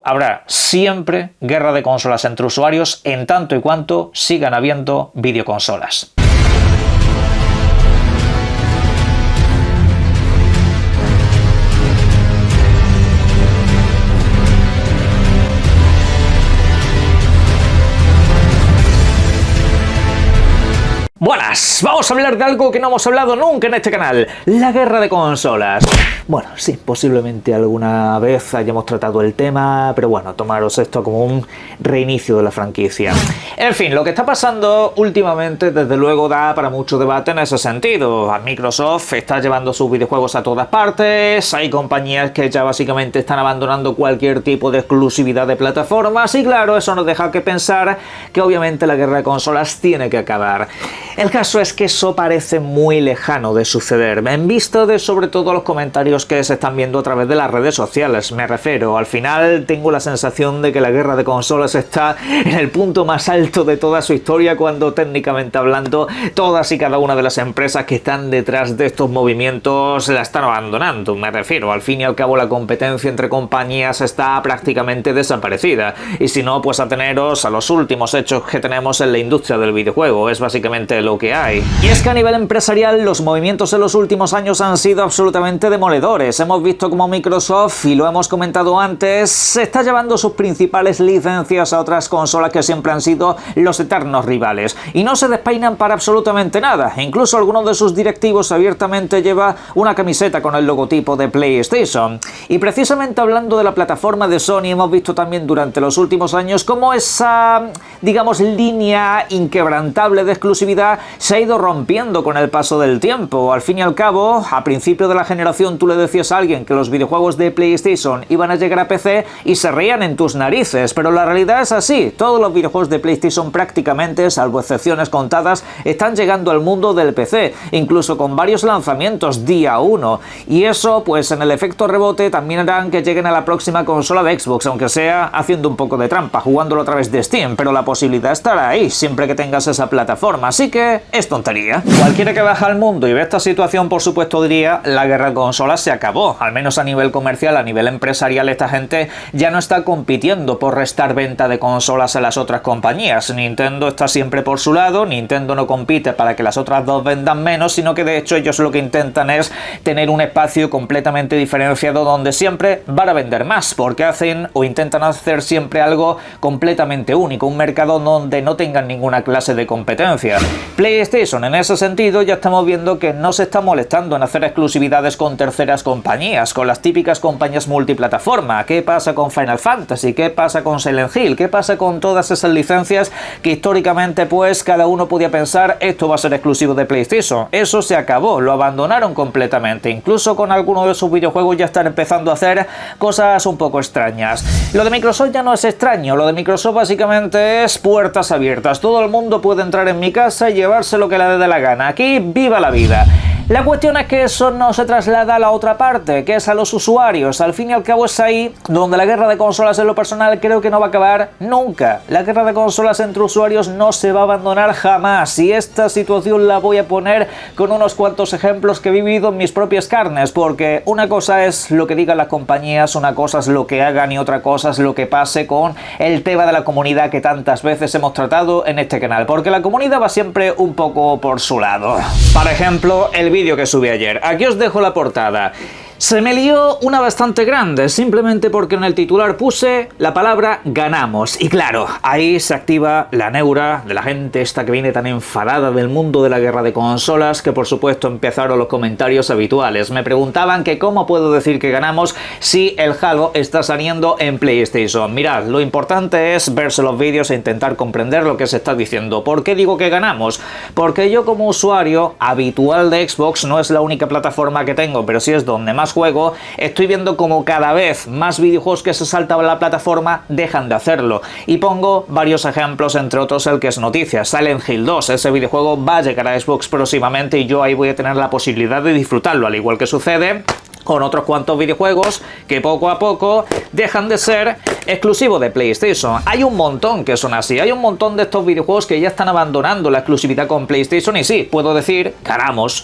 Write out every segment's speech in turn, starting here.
habrá siempre guerra de consolas entre usuarios en tanto y cuanto sigan habiendo videoconsolas. Buenas, vamos a hablar de algo que no hemos hablado nunca en este canal, la guerra de consolas. Bueno, sí, posiblemente alguna vez hayamos tratado el tema, pero bueno, tomaros esto como un reinicio de la franquicia. En fin, lo que está pasando últimamente desde luego da para mucho debate en ese sentido. Microsoft está llevando sus videojuegos a todas partes, hay compañías que ya básicamente están abandonando cualquier tipo de exclusividad de plataformas y claro, eso nos deja que pensar que obviamente la guerra de consolas tiene que acabar. El caso es que eso parece muy lejano de suceder, en vista de sobre todo los comentarios que se están viendo a través de las redes sociales, me refiero. Al final tengo la sensación de que la guerra de consolas está en el punto más alto de toda su historia, cuando técnicamente hablando todas y cada una de las empresas que están detrás de estos movimientos la están abandonando, me refiero. Al fin y al cabo la competencia entre compañías está prácticamente desaparecida, y si no, pues ateneros a los últimos hechos que tenemos en la industria del videojuego, es básicamente lo que hay. Y es que a nivel empresarial los movimientos en los últimos años han sido absolutamente demoledores. Hemos visto como Microsoft, y lo hemos comentado antes, se está llevando sus principales licencias a otras consolas que siempre han sido los eternos rivales, y no se despeinan para absolutamente nada. Incluso algunos de sus directivos abiertamente lleva una camiseta con el logotipo de PlayStation. Y precisamente hablando de la plataforma de Sony, hemos visto también durante los últimos años cómo esa, digamos, línea inquebrantable de exclusividad se ha ido rompiendo con el paso del tiempo. Al fin y al cabo, a principio de la generación tú le decías a alguien que los videojuegos de PlayStation iban a llegar a PC y se reían en tus narices, pero la realidad es así. Todos los videojuegos de PlayStation prácticamente, salvo excepciones contadas, están llegando al mundo del PC, incluso con varios lanzamientos día 1, y eso pues en el efecto rebote también harán que lleguen a la próxima consola de Xbox, aunque sea haciendo un poco de trampa, jugándolo a través de Steam, pero la posibilidad estará ahí siempre que tengas esa plataforma, así que es tontería. Cualquiera que baja al mundo y ve esta situación, por supuesto diría, la guerra de consolas se acabó. Al menos a nivel comercial, a nivel empresarial, esta gente ya no está compitiendo por restar venta de consolas a las otras compañías. Nintendo está siempre por su lado, Nintendo no compite para que las otras dos vendan menos, sino que de hecho ellos lo que intentan es tener un espacio completamente diferenciado donde siempre van a vender más, porque hacen o intentan hacer siempre algo completamente único, un mercado donde no tengan ninguna clase de competencia. PlayStation en ese sentido ya estamos viendo que no se está molestando en hacer exclusividades con terceras compañías, con las típicas compañías multiplataforma. ¿Qué pasa con Final Fantasy? ¿Qué pasa con Silent Hill? ¿Qué pasa con todas esas licencias que históricamente pues cada uno podía pensar esto va a ser exclusivo de PlayStation? Eso se acabó, lo abandonaron completamente. Incluso con algunos de sus videojuegos ya están empezando a hacer cosas un poco extrañas. Lo de Microsoft ya no es extraño, lo de Microsoft básicamente es puertas abiertas. Todo el mundo puede entrar en mi casa y llevarse lo que le dé la gana. Aquí, viva la vida. La cuestión es que eso no se traslada a la otra parte, que es a los usuarios. Al fin y al cabo es ahí donde la guerra de consolas en lo personal creo que no va a acabar nunca. La guerra de consolas entre usuarios no se va a abandonar jamás, y esta situación la voy a poner con unos cuantos ejemplos que he vivido en mis propias carnes, porque una cosa es lo que digan las compañías, una cosa es lo que hagan y otra cosa es lo que pase con el tema de la comunidad que tantas veces hemos tratado en este canal, porque la comunidad va siempre un poco por su lado. Por ejemplo, el vídeo que subí ayer. Aquí os dejo la portada. Se me lió una bastante grande, simplemente porque en el titular puse la palabra ganamos. Y claro, ahí se activa la neura de la gente esta que viene tan enfadada del mundo de la guerra de consolas, que por supuesto empezaron los comentarios habituales. Me preguntaban que cómo puedo decir que ganamos si el Halo está saliendo en PlayStation. Mirad, lo importante es verse los vídeos e intentar comprender lo que se está diciendo. ¿Por qué digo que ganamos? Porque yo como usuario habitual de Xbox, no es la única plataforma que tengo, pero sí es donde más juego, estoy viendo como cada vez más videojuegos que se saltan a la plataforma dejan de hacerlo. Y pongo varios ejemplos, entre otros el que es noticia, Silent Hill 2, ese videojuego va a llegar a Xbox próximamente y yo ahí voy a tener la posibilidad de disfrutarlo, al igual que sucede con otros cuantos videojuegos que poco a poco dejan de ser exclusivo de PlayStation. Hay un montón que son así, hay un montón de estos videojuegos que ya están abandonando la exclusividad con PlayStation y sí, puedo decir,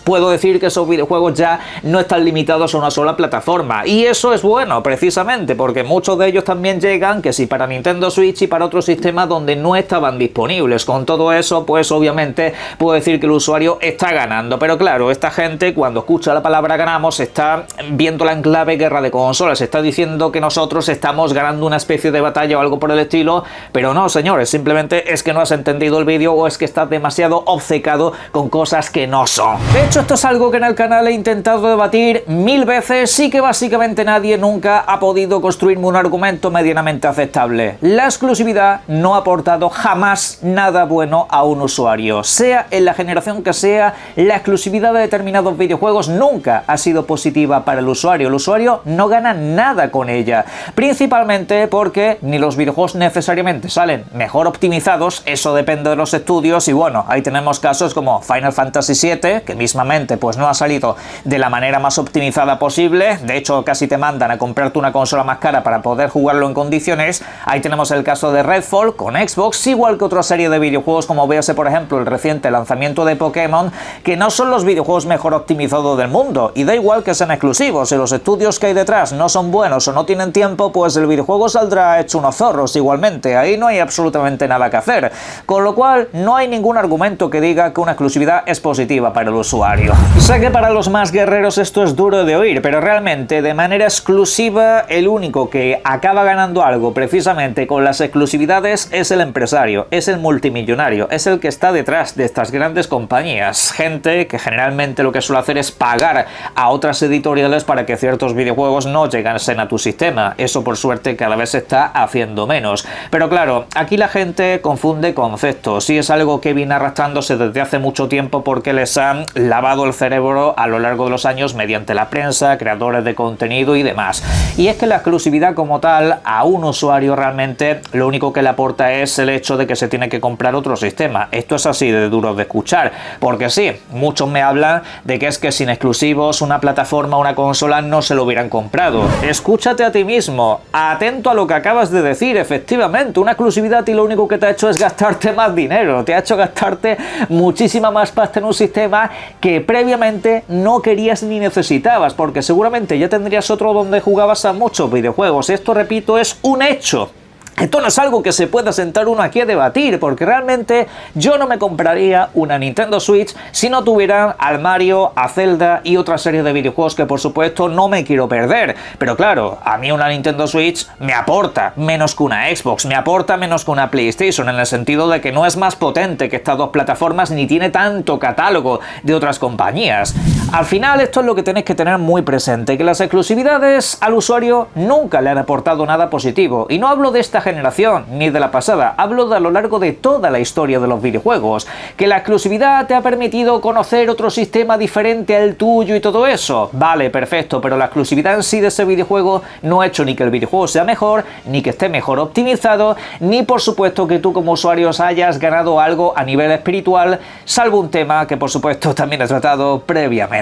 puedo decir que esos videojuegos ya no están limitados a una sola plataforma y eso es bueno precisamente porque muchos de ellos también llegan que sí para Nintendo Switch y para otros sistemas donde no estaban disponibles. Con todo eso, pues obviamente puedo decir que el usuario está ganando, pero claro, esta gente cuando escucha la palabra ganamos está viéndola en clave guerra de consolas, está diciendo que nosotros estamos ganando una especie de batalla o algo por el estilo, pero no señores, simplemente es que no has entendido el vídeo o es que estás demasiado obcecado con cosas que no son. De hecho, esto es algo que en el canal he intentado debatir 1000 veces y que básicamente nadie nunca ha podido construirme un argumento medianamente aceptable. La exclusividad no ha aportado jamás nada bueno a un usuario, sea en la generación que sea, la exclusividad de determinados videojuegos nunca ha sido positiva para el usuario no gana nada con ella, principalmente porque ni los videojuegos necesariamente salen mejor optimizados, eso depende de los estudios y bueno, ahí tenemos casos como Final Fantasy VII, que mismamente pues no ha salido de la manera más optimizada posible, de hecho casi te mandan a comprarte una consola más cara para poder jugarlo en condiciones. Ahí tenemos el caso de Redfall con Xbox, igual que otra serie de videojuegos como véase por ejemplo el reciente lanzamiento de Pokémon, que no son los videojuegos mejor optimizados del mundo y da igual que sean exclusivos, si los estudios que hay detrás no son buenos o no tienen tiempo, pues el videojuego saldrá hecho unos zorros igualmente, ahí no hay absolutamente nada que hacer, con lo cual no hay ningún argumento que diga que una exclusividad es positiva para el usuario. Sé que para los más guerreros esto es duro de oír, pero realmente de manera exclusiva el único que acaba ganando algo precisamente con las exclusividades es el empresario, es el multimillonario, es el que está detrás de estas grandes compañías, gente que generalmente lo que suele hacer es pagar a otras editoriales para que ciertos videojuegos no llegasen a tu sistema. Eso por suerte cada vez se está haciendo menos. Pero claro, aquí la gente confunde conceptos y es algo que viene arrastrándose desde hace mucho tiempo porque les han lavado el cerebro a lo largo de los años mediante la prensa, creadores de contenido y demás. Y es que la exclusividad como tal a un usuario realmente lo único que le aporta es el hecho de que se tiene que comprar otro sistema. Esto es así de duro de escuchar, porque sí, muchos me hablan de que es que sin exclusivos una plataforma, una consola no se lo hubieran comprado. Escúchate a ti mismo, atento a lo que acabas de decir, efectivamente, una exclusividad y lo único que te ha hecho es gastarte más dinero, te ha hecho gastarte muchísima más pasta en un sistema que previamente no querías ni necesitabas, porque seguramente ya tendrías otro donde jugabas a muchos videojuegos. Esto, repito, es un hecho. Esto no es algo que se pueda sentar uno aquí a debatir, porque realmente yo no me compraría una Nintendo Switch si no tuviera al Mario, a Zelda y otra serie de videojuegos que por supuesto no me quiero perder. Pero claro, a mí una Nintendo Switch me aporta menos que una Xbox, me aporta menos que una PlayStation, en el sentido de que no es más potente que estas dos plataformas ni tiene tanto catálogo de otras compañías. Al final esto es lo que tenéis que tener muy presente, que las exclusividades al usuario nunca le han aportado nada positivo. Y no hablo de esta generación, ni de la pasada, hablo de a lo largo de toda la historia de los videojuegos. Que la exclusividad te ha permitido conocer otro sistema diferente al tuyo y todo eso. Vale, perfecto, pero la exclusividad en sí de ese videojuego no ha hecho ni que el videojuego sea mejor, ni que esté mejor optimizado, ni por supuesto que tú como usuario hayas ganado algo a nivel espiritual, salvo un tema que por supuesto también he tratado previamente.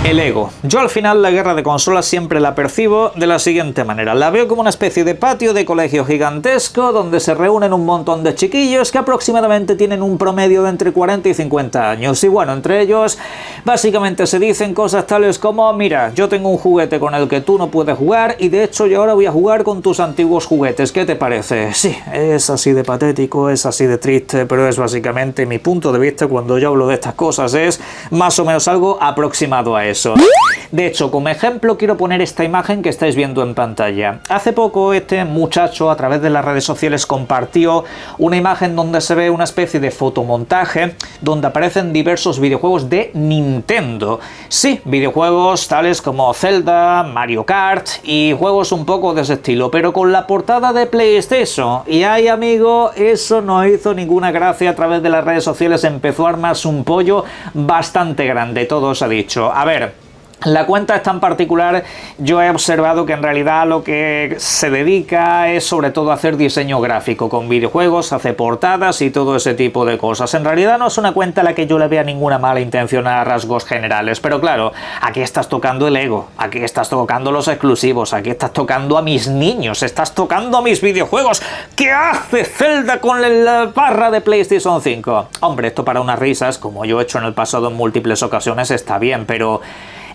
El ego. Yo al final la guerra de consolas siempre la percibo de la siguiente manera. La veo como una especie de patio de colegio gigantesco donde se reúnen un montón de chiquillos que aproximadamente tienen un promedio de entre 40 y 50 años. Y bueno, entre ellos básicamente se dicen cosas tales como: mira, yo tengo un juguete con el que tú no puedes jugar y de hecho yo ahora voy a jugar con tus antiguos juguetes. ¿Qué te parece? Sí, es así de patético, es así de triste, pero es básicamente mi punto de vista cuando yo hablo de estas cosas. Es más o menos algo aproximado a eso. De hecho, como ejemplo quiero poner esta imagen que estáis viendo en pantalla. Hace poco este muchacho a través de las redes sociales compartió una imagen donde se ve una especie de fotomontaje donde aparecen diversos videojuegos de Nintendo. Sí, videojuegos tales como Zelda, Mario Kart y juegos un poco de ese estilo, pero con la portada de PlayStation. Y ay, amigo, eso no hizo ninguna gracia. A través de las redes sociales empezó a armarse un pollo bastante grande. Todo se ha dicho. A ver, La cuenta esta en particular, yo he observado que en realidad lo que se dedica es sobre todo a hacer diseño gráfico con videojuegos, hace portadas y todo ese tipo de cosas. En realidad no es una cuenta a la que yo le vea ninguna mala intención a rasgos generales, pero claro, aquí estás tocando el ego, aquí estás tocando los exclusivos, aquí estás tocando a mis niños, estás tocando a mis videojuegos. ¿Qué hace Zelda con la barra de PlayStation 5? Hombre, esto para unas risas, como yo he hecho en el pasado en múltiples ocasiones, está bien, pero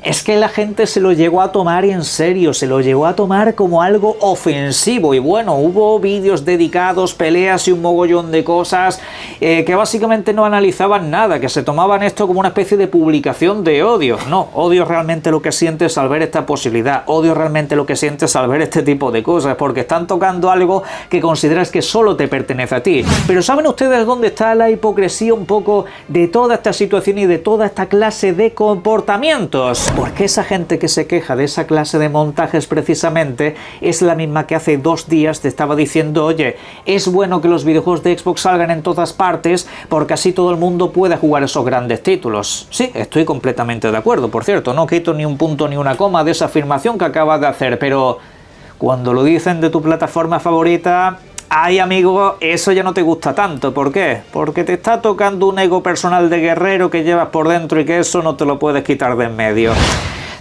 es que la gente se lo llegó a tomar en serio, se lo llegó a tomar como algo ofensivo y bueno, hubo vídeos dedicados, peleas y un mogollón de cosas que básicamente no analizaban nada, que se tomaban esto como una especie de publicación de odio. No, odio realmente lo que sientes al ver esta posibilidad, odio realmente lo que sientes al ver este tipo de cosas, porque están tocando algo que consideras que solo te pertenece a ti. Pero ¿saben ustedes dónde está la hipocresía un poco de toda esta situación y de toda esta clase de comportamientos? Porque esa gente que se queja de esa clase de montajes precisamente es la misma que hace 2 días te estaba diciendo, oye, es bueno que los videojuegos de Xbox salgan en todas partes porque así todo el mundo puede jugar esos grandes títulos. Sí, estoy completamente de acuerdo, por cierto, no quito ni un punto ni una coma de esa afirmación que acabas de hacer, pero cuando lo dicen de tu plataforma favorita, ay amigo, eso ya no te gusta tanto. ¿Por qué? Porque te está tocando un ego personal de guerrero que llevas por dentro y que eso no te lo puedes quitar de en medio.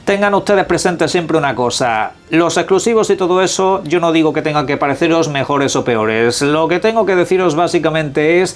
Tengan ustedes presente siempre una cosa, los exclusivos y todo eso, yo no digo que tengan que pareceros mejores o peores. Lo que tengo que deciros básicamente es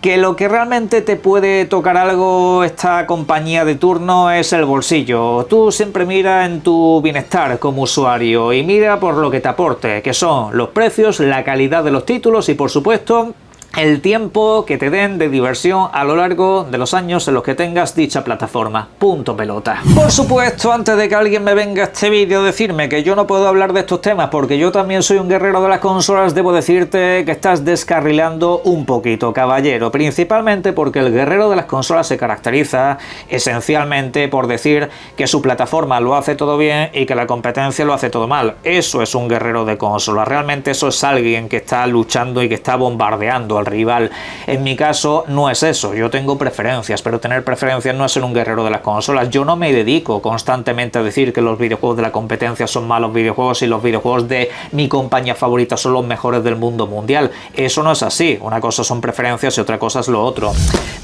que lo que realmente te puede tocar algo esta compañía de turno es el bolsillo. Tú siempre mira en tu bienestar como usuario y mira por lo que te aporte, que son los precios, la calidad de los títulos y por supuesto el tiempo que te den de diversión a lo largo de los años en los que tengas dicha plataforma. Punto pelota. Por supuesto, antes de que alguien me venga a este vídeo a decirme que yo no puedo hablar de estos temas porque yo también soy un guerrero de las consolas, debo decirte que estás descarrilando un poquito, caballero. Principalmente porque el guerrero de las consolas se caracteriza esencialmente por decir que su plataforma lo hace todo bien y que la competencia lo hace todo mal. Eso es un guerrero de consolas. Realmente eso es alguien que está luchando y que está bombardeando al rival. En mi caso no es eso, yo tengo preferencias, pero tener preferencias no es ser un guerrero de las consolas. Yo no me dedico constantemente a decir que los videojuegos de la competencia son malos videojuegos y los videojuegos de mi compañía favorita son los mejores del mundo mundial. Eso no es así, una cosa son preferencias y otra cosa es lo otro.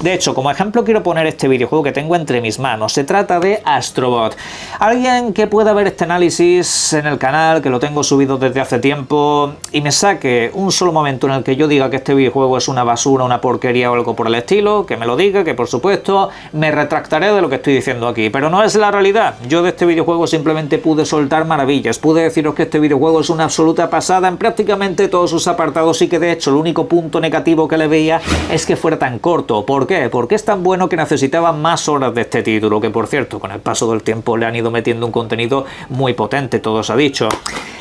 De hecho, como ejemplo quiero poner este videojuego que tengo entre mis manos. Se trata de Astrobot. Alguien que pueda ver este análisis en el canal, que lo tengo subido desde hace tiempo, y me saque un solo momento en el que yo diga que este videojuego es una basura, una porquería o algo por el estilo, que me lo diga, que por supuesto me retractaré de lo que estoy diciendo aquí, pero no es la realidad. Yo de este videojuego simplemente pude soltar maravillas, pude deciros que este videojuego es una absoluta pasada en prácticamente todos sus apartados y que de hecho el único punto negativo que le veía es que fuera tan corto. ¿Por qué? Porque es tan bueno que necesitaba más horas de este título, que por cierto con el paso del tiempo le han ido metiendo un contenido muy potente, todo se ha dicho.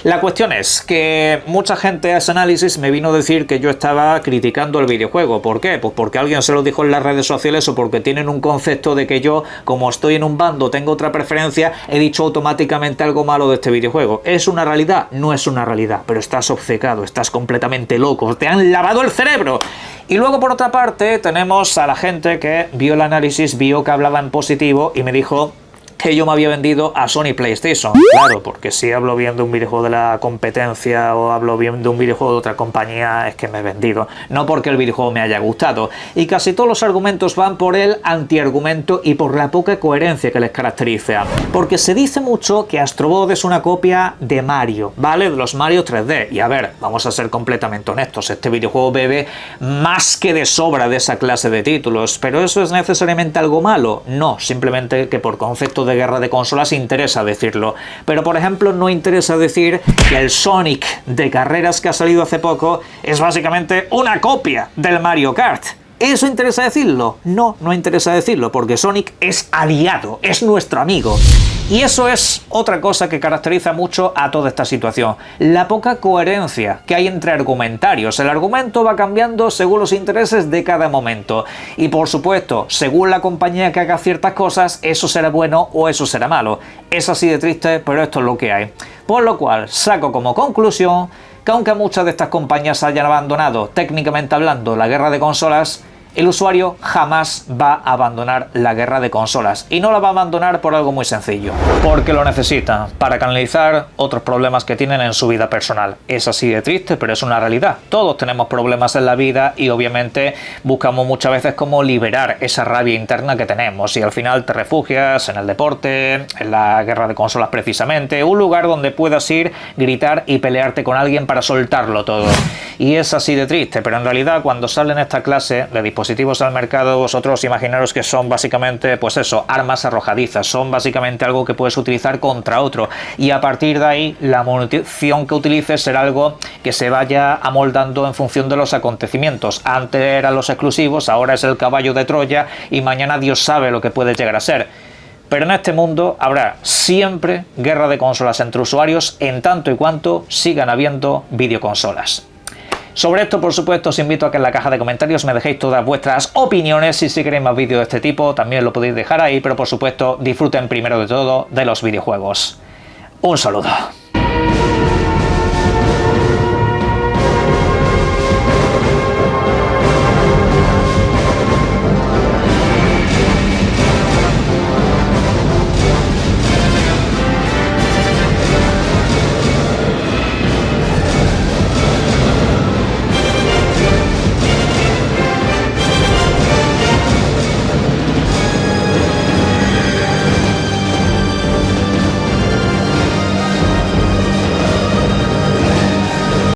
La cuestión es que mucha gente a ese análisis me vino a decir que yo estaba criticando el videojuego. ¿Por qué? Pues porque alguien se lo dijo en las redes sociales o porque tienen un concepto de que yo, como estoy en un bando, tengo otra preferencia, he dicho automáticamente algo malo de este videojuego. ¿Es una realidad? No es una realidad, pero estás obcecado, estás completamente loco, te han lavado el cerebro. Y luego por otra parte tenemos a la gente que vio el análisis, vio que hablaba en positivo y me dijo que yo me había vendido a Sony PlayStation. Claro, porque si hablo bien de un videojuego de la competencia o hablo bien de un videojuego de otra compañía, es que me he vendido. No porque el videojuego me haya gustado. Y casi todos los argumentos van por el antiargumento y por la poca coherencia que les caracteriza. Porque se dice mucho que Astrobot es una copia de Mario, ¿vale? De los Mario 3D. Y a ver, vamos a ser completamente honestos, este videojuego bebe más que de sobra de esa clase de títulos. ¿Pero eso es necesariamente algo malo? No, simplemente que por concepto de guerra de consolas interesa decirlo, pero por ejemplo no interesa decir que el Sonic de carreras que ha salido hace poco es básicamente una copia del Mario Kart. ¿Eso interesa decirlo? No, no interesa decirlo, porque Sonic es aliado, es nuestro amigo. Y eso es otra cosa que caracteriza mucho a toda esta situación, la poca coherencia que hay entre argumentarios. El argumento va cambiando según los intereses de cada momento. Y por supuesto, según la compañía que haga ciertas cosas, eso será bueno o eso será malo. Es así de triste, pero esto es lo que hay. Por lo cual, saco como conclusión que aunque muchas de estas compañías hayan abandonado, técnicamente hablando, la guerra de consolas, El usuario jamás va a abandonar la guerra de consolas, y no la va a abandonar por algo muy sencillo, porque lo necesita para canalizar otros problemas que tienen en su vida personal. Es así de triste, pero es una realidad. Todos tenemos problemas en la vida y obviamente buscamos muchas veces cómo liberar esa rabia interna que tenemos, y al final te refugias en el deporte, en la guerra de consolas precisamente, un lugar donde puedas ir, gritar y pelearte con alguien para soltarlo todo. Y es así de triste, pero en realidad cuando salen esta clase de dispositivos al mercado, vosotros imaginaros que son básicamente, pues eso, armas arrojadizas, son básicamente algo que puedes utilizar contra otro, y a partir de ahí la munición que utilices será algo que se vaya amoldando en función de los acontecimientos. Antes eran los exclusivos, ahora es el caballo de Troya, y mañana Dios sabe lo que puede llegar a ser. Pero en este mundo habrá siempre guerra de consolas entre usuarios, en tanto y cuanto sigan habiendo videoconsolas. Sobre esto, por supuesto, os invito a que en la caja de comentarios me dejéis todas vuestras opiniones, y si queréis más vídeos de este tipo también lo podéis dejar ahí, pero por supuesto disfruten primero de todo de los videojuegos. Un saludo.